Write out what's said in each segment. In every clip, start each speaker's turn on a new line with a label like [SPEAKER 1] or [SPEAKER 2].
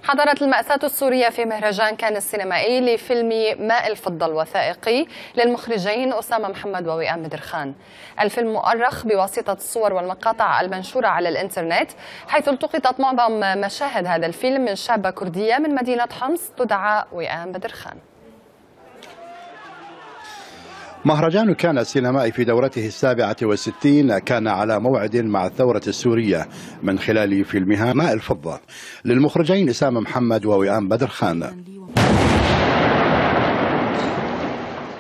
[SPEAKER 1] حضرت المأساة السورية في مهرجان كان السينمائي لفيلم ماء الفضة الوثائقي للمخرجين أسامة محمد ووئام بدرخان. الفيلم مؤرخ بواسطة الصور والمقاطع المنشورة على الإنترنت، حيث التقطت معظم مشاهد هذا الفيلم من شابة كردية من مدينة حمص تدعى وئام بدرخان.
[SPEAKER 2] مهرجان كان السينمائي في دورته 67 كان على موعد مع الثورة السورية من خلال فيلمها ماء الفضة للمخرجين أسامة محمد ووئام بدرخان.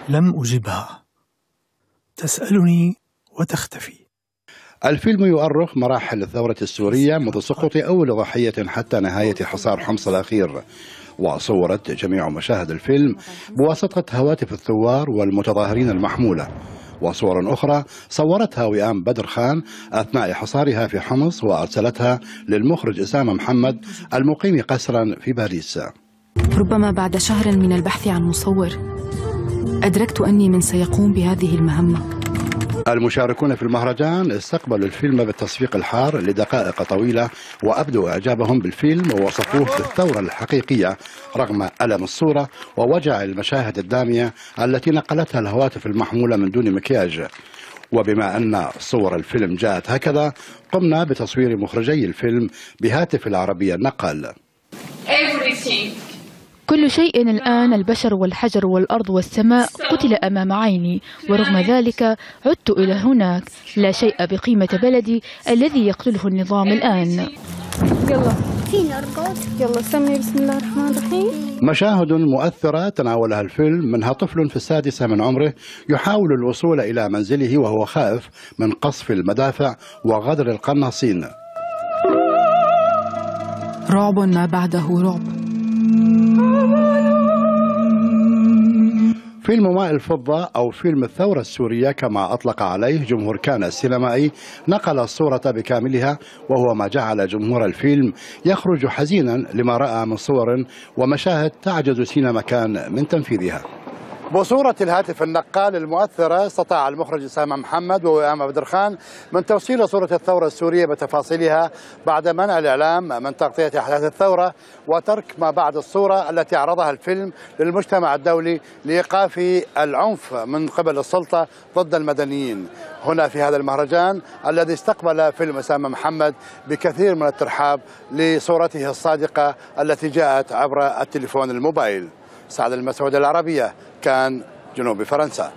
[SPEAKER 3] لم أجبها، تسألني وتختفي.
[SPEAKER 2] الفيلم يؤرخ مراحل الثورة السورية منذ سقوط أول ضحية حتى نهاية حصار حمص الأخير، وصورت جميع مشاهد الفيلم بواسطة هواتف الثوار والمتظاهرين المحمولة، وصور أخرى صورتها وئام بدرخان أثناء حصارها في حمص وأرسلتها للمخرج أسامة محمد المقيم قسرا في باريس.
[SPEAKER 4] ربما بعد شهر من البحث عن مصور أدركت أني من سيقوم بهذه المهمة.
[SPEAKER 2] المشاركون في المهرجان استقبلوا الفيلم بالتصفيق الحار لدقائق طويلة، وأبدوا إعجابهم بالفيلم ووصفوه بالثورة الحقيقية رغم ألم الصورة ووجع المشاهد الدامية التي نقلتها الهواتف المحمولة من دون مكياج. وبما أن صور الفيلم جاءت هكذا، قمنا بتصوير مخرجي الفيلم بهاتف العربية النقال.
[SPEAKER 5] كل شيء الآن، البشر والحجر والأرض والسماء، قتل أمام عيني، ورغم ذلك عدت إلى هناك. لا شيء بقيمة بلدي الذي يقتله النظام الآن.
[SPEAKER 6] يلا فينا نرقص، يلا سمي بسم الله الرحمن الرحيم.
[SPEAKER 2] مشاهد مؤثرة تناولها الفيلم، منها طفل في السادسة من عمره يحاول الوصول إلى منزله وهو خائف من قصف المدافع وغدر القناصين.
[SPEAKER 4] رعب ما بعده رعب.
[SPEAKER 2] فيلم ماء الفضة أو فيلم الثورة السورية كما أطلق عليه جمهور كان السينمائي نقل الصورة بكاملها، وهو ما جعل جمهور الفيلم يخرج حزينا لما رأى من صور ومشاهد تعجز سينما كان من تنفيذها. بصورة الهاتف النقال المؤثرة استطاع المخرج أسامة محمد ووئام بدرخان من توصيل صورة الثورة السورية بتفاصيلها بعد منع الإعلام من تغطية أحداث الثورة وترك ما بعد الصورة التي عرضها الفيلم للمجتمع الدولي لإيقاف العنف من قبل السلطة ضد المدنيين. هنا في هذا المهرجان الذي استقبل فيلم أسامة محمد بكثير من الترحاب لصورته الصادقة التي جاءت عبر التليفون الموبايل. سعد المسعود العربية، كان جنوب فرنسا.